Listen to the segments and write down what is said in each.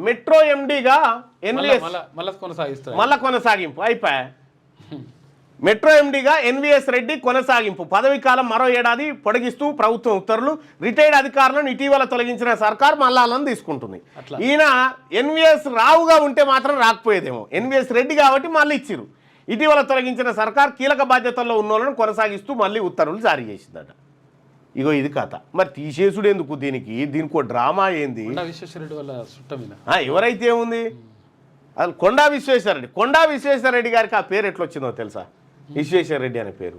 Metro ఎండీగా NVS మళ్ళా కొనసాగింపు అయిపోయా. మెట్రో ఎండీగా ఎన్విఎస్ రెడ్డి కొనసాగింపు, పదవి కాలం మరో ఏడాది పొడిగిస్తూ ప్రభుత్వం ఉత్తర్వులు. రిటైర్డ్ అధికారులను ఇటీవల తొలగించిన సర్కార్ మల్లాలను తీసుకుంటుంది. ఈయన ఎన్విఎస్ రావుగా ఉంటే మాత్రం రాకపోయేదేమో, ఎన్విఎస్ రెడ్డి కాబట్టి మళ్ళీ ఇచ్చిరు. ఇటీవల తొలగించిన సర్కార్ కీలక బాధ్యతల్లో ఉన్నోళ్ళను కొనసాగిస్తూ మళ్ళీ ఉత్తర్వులు జారీ చేసిందట. ఇగో ఇది కథ. మరి తీసేసుడు ఎందుకు దీనికి ఒక డ్రామా ఏంది? ఎవరైతే ఏముంది అది కొండా విశ్వేశ్వరరెడ్డి. కొండా విశ్వేశ్వరరెడ్డి గారికి ఆ పేరు ఎట్లొచ్చిందో తెలుసా? విశ్వేశ్వరరెడ్డి అనే పేరు.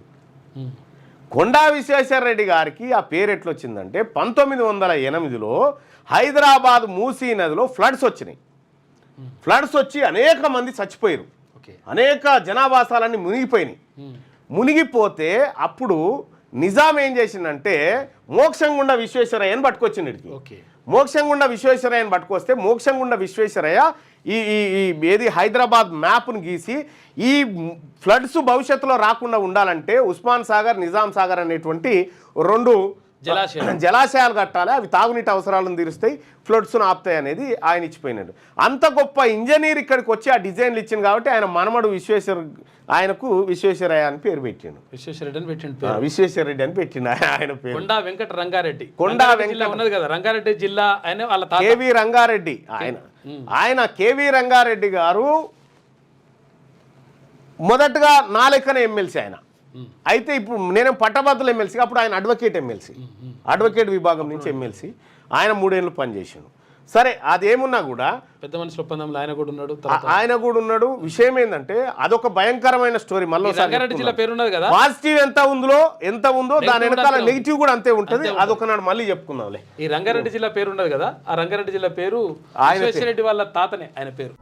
కొండా విశ్వేశ్వరరెడ్డి గారికి ఆ పేరు ఎట్లొచ్చిందంటే 1908లో హైదరాబాద్ మూసీ నదిలో ఫ్లడ్స్ వచ్చినాయి. ఫ్లడ్స్ వచ్చి అనేక మంది చచ్చిపోయారు, అనేక జనావాసాలన్నీ మునిగిపోయినాయి. మునిగిపోతే అప్పుడు నిజాం ఏం చేసిందంటే మోక్షంగుండ విశ్వేశ్వరయ్యని పట్టుకొచ్చింది. మోక్షంగుండ విశ్వేశ్వరయ్యని పట్టుకొస్తే మోక్షంగుండ విశ్వేశ్వరయ్య ఈ ఏది హైదరాబాద్ మ్యాప్ను గీసి ఈ ఫ్లడ్స్ భవిష్యత్తులో రాకుండా ఉండాలంటే ఉస్మాన్ సాగర్, నిజాం సాగర్ అనేటువంటి 2 జలాశయాలు కట్టాలి, అవి తాగునీటి అవసరాలను తీరుస్తాయి, ఫ్లడ్స్ను ఆపుతాయి అనేది ఆయన ఇచ్చిపోయినాడు. అంత గొప్ప ఇంజనీర్ ఇక్కడికి వచ్చి ఆ డిజైన్లు ఇచ్చింది కాబట్టి ఆయన మనమడు ఆయనకు విశ్వేశ్వరయ్య అని పేరు పెట్టిండు. విశ్వేశ్వరరెడ్డి అని పెట్టిండు ఆయన పేరు. కొండా వెంకట రంగారెడ్డి. కొండా వెంకట ఉన్నది కదా రంగారెడ్డి జిల్లా, ఆయన వాళ్ళ కేవీ రంగారెడ్డి. ఆయన కేవీ రంగారెడ్డి గారు మొదటగా నా లెక్కన ఎమ్మెల్సీ ఆయన. అయితే ఇప్పుడు నేను పట్టభద్రుల ఎమ్మెల్సీ, అప్పుడు ఆయన అడ్వకేట్ ఎమ్మెల్సీ, అడ్వకేట్ విభాగం నుంచి ఎమ్మెల్సీ. ఆయన 3 ఏళ్ళు పనిచేసాడు. సరే అదేమున్నా కూడా పెద్ద మనిషి ఒప్పందంలో ఆయన కూడా ఉన్నాడు. విషయం ఏంటంటే అదొక భయంకరమైన స్టోరీ. మళ్ళీ పాజిటివ్ ఎంత ఉందో దాని వెనకాల నెగిటివ్ కూడా అంతే ఉంటుంది. అదొక నాడు మళ్ళీ చెప్పుకుందాంలే. ఈ రంగారెడ్డి జిల్లా పేరు ఉన్నది కదా, ఆ రంగారెడ్డి జిల్లా పేరు విశ్వేశ్వరరెడ్డి వాళ్ళ తాతనే ఆయన పేరు.